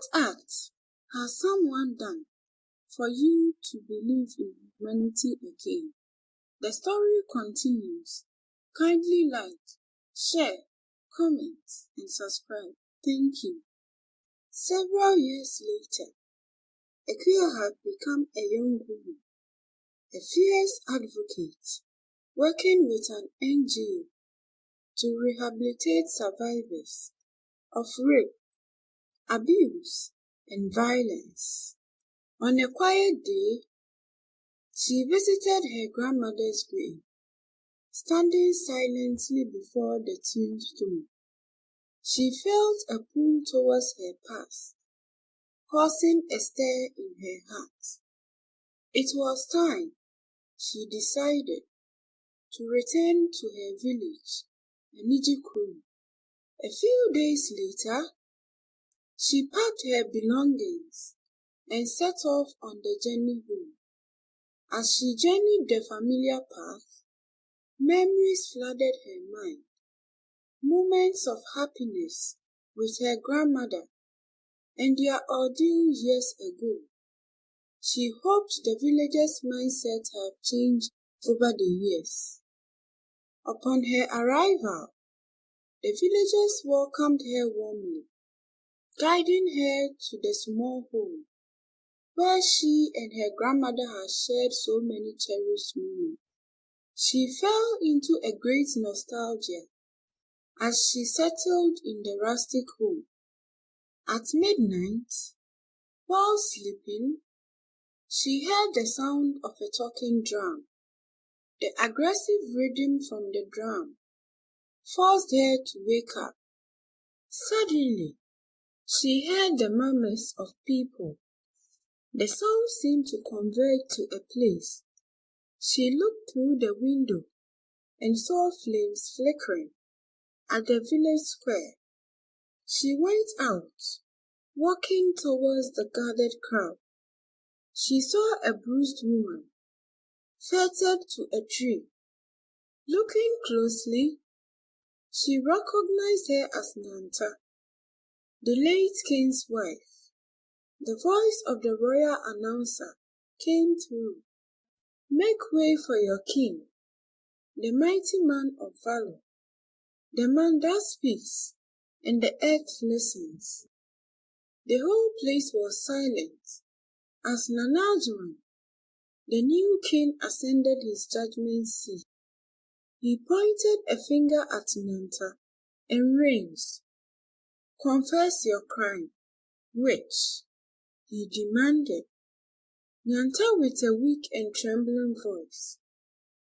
What act has someone done for you to believe in humanity again? The story continues. Kindly like, share, comment, and subscribe. Thank you. Several years later, Akua had become a young woman, a fierce advocate, working with an NGO to rehabilitate survivors of rape, abuse, and violence. On a quiet day, she visited her grandmother's grave, standing silently before the tombstone. She felt a pull towards her past, causing a stir in her heart. It was time, she decided, to return to her village, Akua. A few days later, she packed her belongings and set off on the journey home. As she journeyed the familiar path, memories flooded her mind. Moments of happiness with her grandmother and their ordeal years ago. She hoped the villagers' mindset had changed over the years. Upon her arrival, the villagers welcomed her warmly, guiding her to the small home where she and her grandmother had shared so many cherished moments. She fell into a great nostalgia as she settled in the rustic home. At midnight, while sleeping, she heard the sound of a talking drum. The aggressive rhythm from the drum forced her to wake up. Suddenly, she heard the murmurs of people. The sound seemed to converge to a place. She looked through the window and saw flames flickering at the village square. She went out, walking towards the gathered crowd. She saw a bruised woman, fettered to a tree. Looking closely, she recognized her as Nyanta, the late king's wife. The voice of the royal announcer came through. Make way for your king, the mighty man of valor, the man that speaks, and the earth listens. The whole place was silent as Nanajuman, the new king, ascended his judgment seat. He pointed a finger at Nyanta and raged. Confess your crime. Which? He demanded. Nyanta with a weak and trembling voice.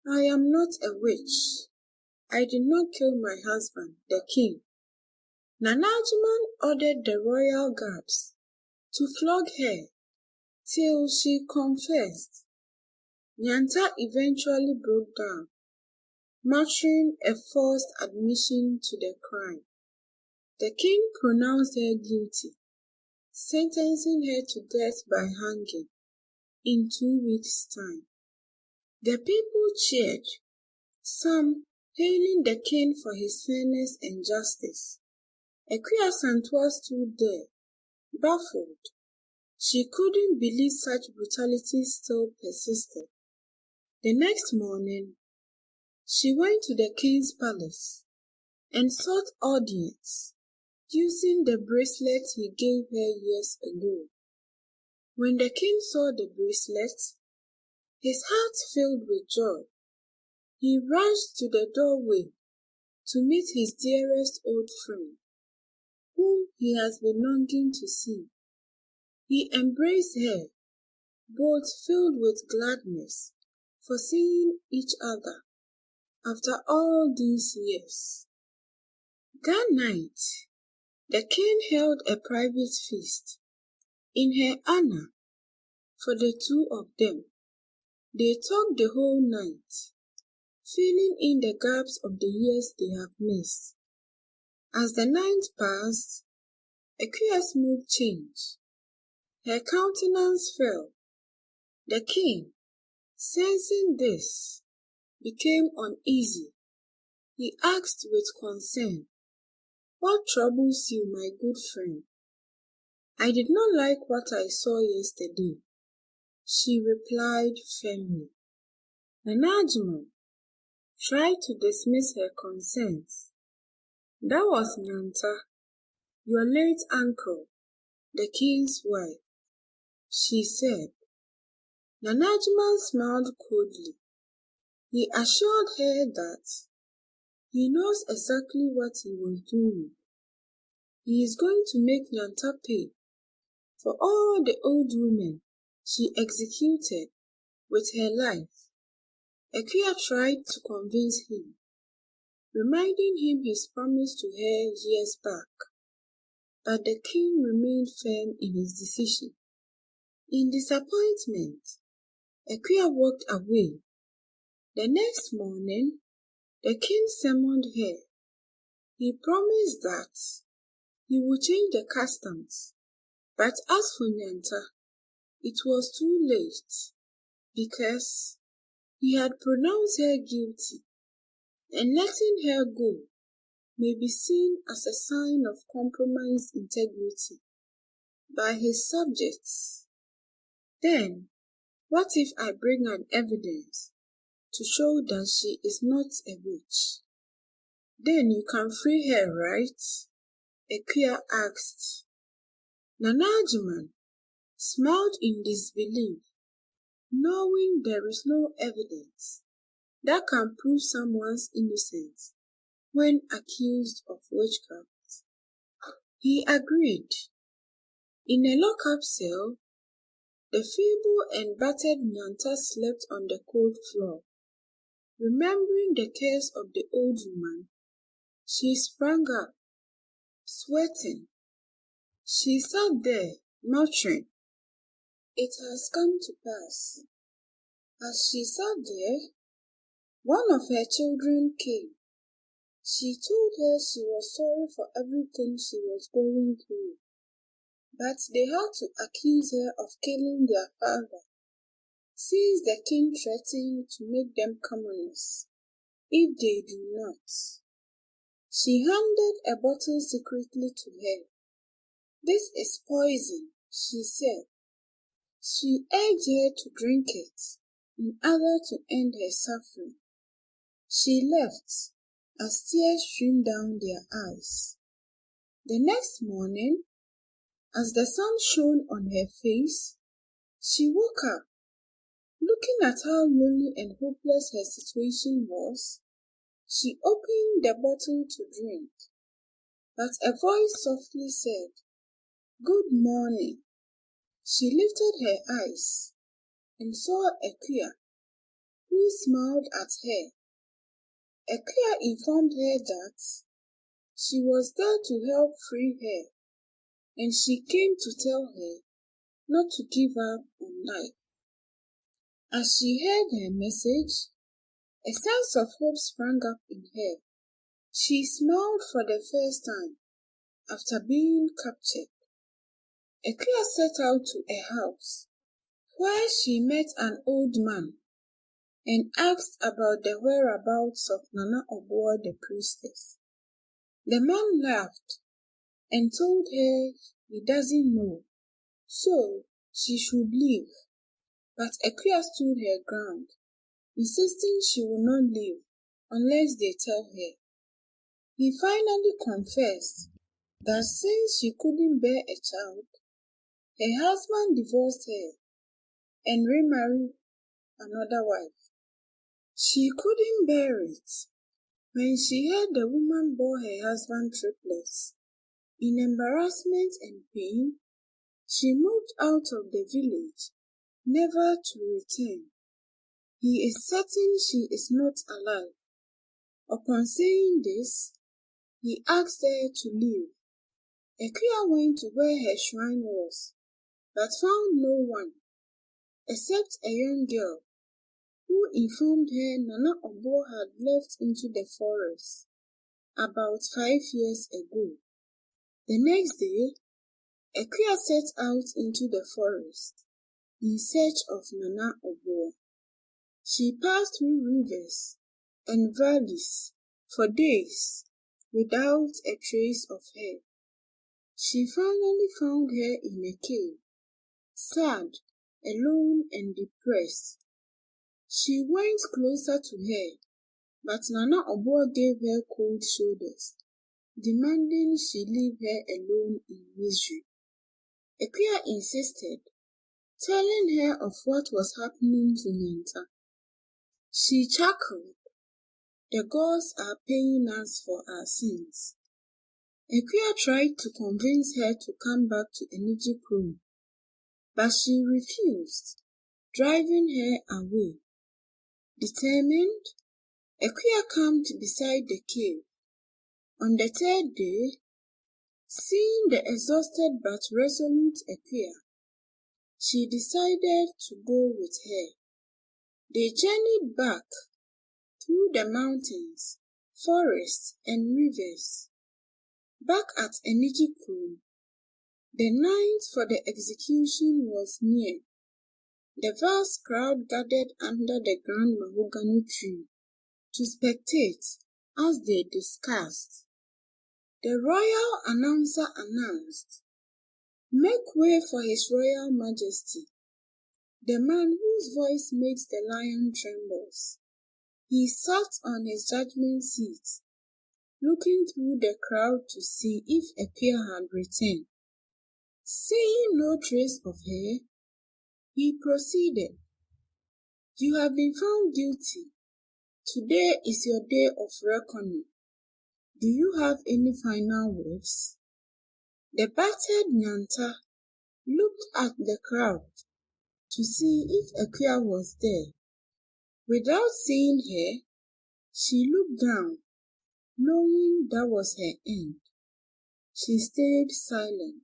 I am not a witch. I did not kill my husband, the king. Nanajuman ordered the royal guards to flog her till she confessed. Nyanta eventually broke down, muttering a forced admission to the crime. The king pronounced her guilty, sentencing her to death by hanging in 2 weeks' time. The people cheered, some hailing the king for his fairness and justice. Akua stood there, baffled. She couldn't believe such brutality still persisted. The next morning, she went to the king's palace and sought audience using the bracelet he gave her years ago. When the king saw the bracelet, his heart filled with joy. He rushed to the doorway to meet his dearest old friend, whom he has been longing to see. He embraced her, both filled with gladness for seeing each other after all these years. That night, the king held a private feast in her honor for the two of them. They talked the whole night, filling in the gaps of the years they have missed. As the night passed, Akua's mood changed. Her countenance fell. The king, sensing this, became uneasy. He asked with concern, What troubles you, my good friend? I did not like what I saw yesterday, she replied firmly. Nana tried to dismiss her concerns. That was Nyanta, your late uncle, the king's wife, she said. Nana smiled coldly. He assured her that he knows exactly what he was doing. He is going to make Nyanta pay for all the old women she executed with her life. Akua tried to convince him, reminding him his promise to her years back, but the king remained firm in his decision. In disappointment, Akua walked away. The next morning, the king summoned her. He promised that he would change the customs, but as for Nyanta, it was too late, because he had pronounced her guilty, and letting her go may be seen as a sign of compromised integrity by his subjects. Then, what if I bring an evidence to show that she is not a witch? Then you can free her, right? Akua asked. Nana smiled in disbelief, knowing there is no evidence that can prove someone's innocence when accused of witchcraft. He agreed. In a lock-up cell, the feeble and battered Nyanta slept on the cold floor. Remembering the curse of the old woman, she sprang up, sweating. She sat there, muttering, "It has come to pass." As she sat there, one of her children came. She told her she was sorry for everything she was going through, but they had to accuse her of killing their father, since the king threatened to make them commoners if they do not. She handed a bottle secretly to her. "This is poison," she said. She urged her to drink it in order to end her suffering. She left as tears streamed down their eyes. The next morning, as the sun shone on her face, she woke up. Looking at how lonely and hopeless her situation was, she opened the bottle to drink, but a voice softly said, "Good morning." She lifted her eyes and saw Akua, who smiled at her. Akua informed her that she was there to help free her, and she came to tell her not to give up on life. As she heard her message, a sense of hope sprang up in her. She smiled for the first time after being captured. Akua set out to a house where she met an old man and asked about the whereabouts of Nana the priestess. The man laughed and told her he doesn't know, so she should leave. But Akua stood her ground, insisting she would not leave unless they tell her. He finally confessed that since she couldn't bear a child, her husband divorced her and remarried another wife. She couldn't bear it. When she heard the woman bore her husband triplets, in embarrassment and pain, she moved out of the village, never to return. He is certain she is not alive. Upon saying this, he asked her to leave. Akua went to where her shrine was, but found no one, except a young girl, who informed her Nana had left into the forest about 5 years ago. The next day, Akua set out into the forest in search of Nana. She passed through rivers and valleys for days without a trace of her. She finally found her in a cave, sad, alone and depressed. She went closer to her, but Nana Obua gave her cold shoulders, demanding she leave her alone in misery. Akua insisted, telling her of what was happening to Nyanta. She chuckled. The gods are paying us for our sins. Akua tried to convince her to come back to Enijikrum, but she refused, driving her away. Determined, Akua camped beside the cave. On the third day, seeing the exhausted but resolute Akua, she decided to go with her. They journeyed back through the mountains, forests, and rivers. Back at Enijikrum, the night for the execution was near. The vast crowd gathered under the grand mahogany tree to spectate as they discussed. The royal announcer announced, "Make way for His Royal Majesty, the man whose voice makes the lion trembles." He sat on his judgment seat, looking through the crowd to see if Akua had returned. Seeing no trace of her, he proceeded, "You have been found guilty. Today is your day of reckoning. Do you have any final words?" The battered Nyanta looked at the crowd to see if Akua was there. Without seeing her, she looked down, knowing that was her end. She stayed silent.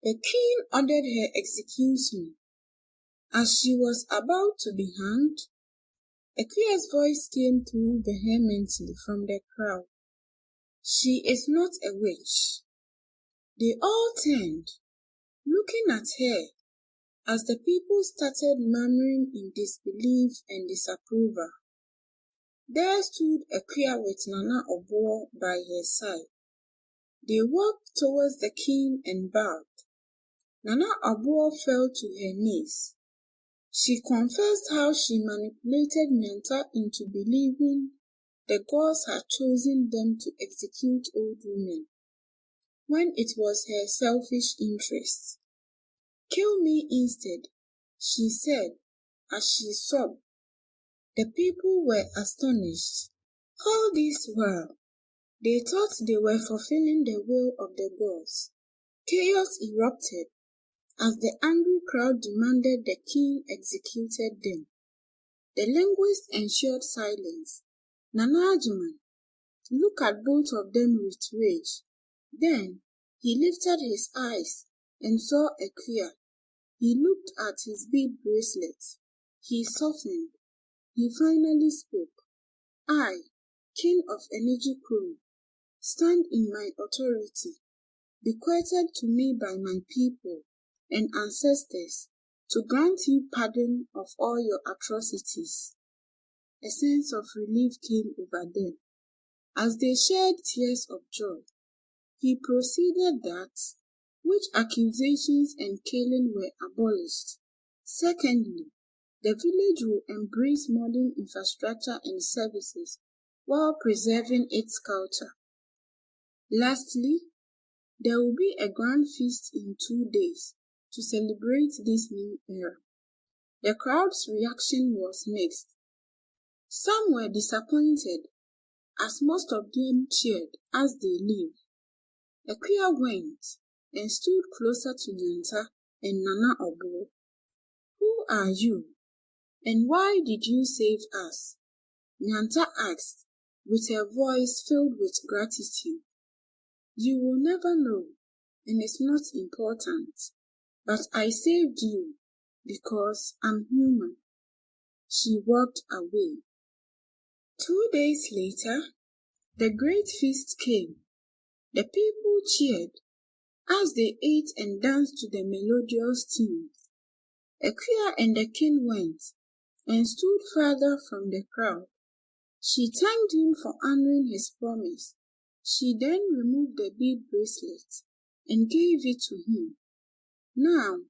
The king ordered her execution. As she was about to be hanged, Akua's voice came through vehemently from the crowd. "She is not a witch." They all turned, looking at her as the people started murmuring in disbelief and disapproval. There stood Akua with Nana Obua by her side. They walked towards the king and bowed. Nana Obua fell to her knees. She confessed how she manipulated Nyanta into believing the gods had chosen them to execute old women, when it was her selfish interest. "Kill me instead," she said as she sobbed. The people were astonished. All this while, they thought they were fulfilling the will of the gods. Chaos erupted as the angry crowd demanded the king executed them. The linguist ensured silence. Nana Ajuman looked at both of them with rage. Then he lifted his eyes and saw Akua. He looked at his bead bracelet. He softened. He finally spoke. "I, King of Enijikrum, stand in my authority, bequeathed to me by my people and ancestors, to grant you pardon of all your atrocities." A sense of relief came over them. As they shed tears of joy, he proceeded that witch accusations and killing were abolished. Secondly, the village will embrace modern infrastructure and services while preserving its culture. Lastly, there will be a grand feast in 2 days to celebrate this new era. The crowd's reaction was mixed. Some were disappointed, as most of them cheered as they left. Akua went and stood closer to Nyanta and Nana Obua. "Who are you, and why did you save us?" Nyanta asked, with her voice filled with gratitude. "You will never know, and it's not important, but I saved you because I'm human." She walked away. 2 days later, the great feast came. The people cheered as they ate and danced to the melodious tunes. Akua and the king went and stood farther from the crowd. She thanked him for honoring his promise. She then removed the bead bracelet and gave it to him. "Now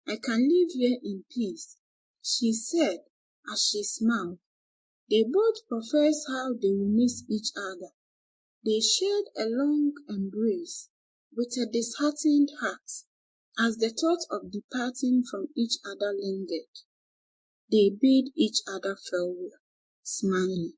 I can live here in peace," she said as she smiled. They both professed how they will miss each other. They shared a long embrace with a disheartened heart as the thought of departing from each other lingered. They bade each other farewell, smiling.